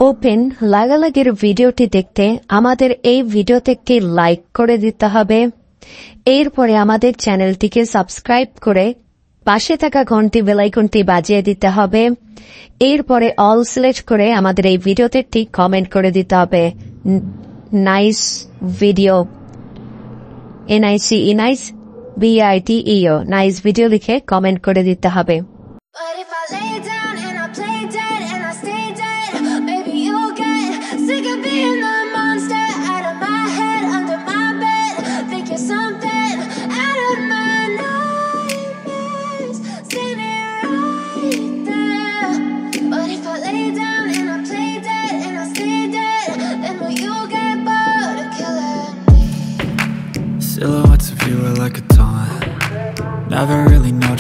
Open লাগালাগির ভিডিওটি দেখতে আমাদের এই ভিডিওতে একটি লাইক করে দিতে হবে। এরপরে আমাদের চ্যানেলটিকে সাবস্ক্রাইব করে পাশে থাকা ঘন্টি বেলাইকনটি বাজিয়ে দিতে হবে। এরপরে অল সিলেক্ট করে আমাদের এই ভিডিওতে একটি কমেন্ট করে দিতে হবে। Nice video, NICE nice BITEO nice video লিখে কমেন্ট করে দিতে হবে। Silhouettes of you are like a taunt. Never really noticed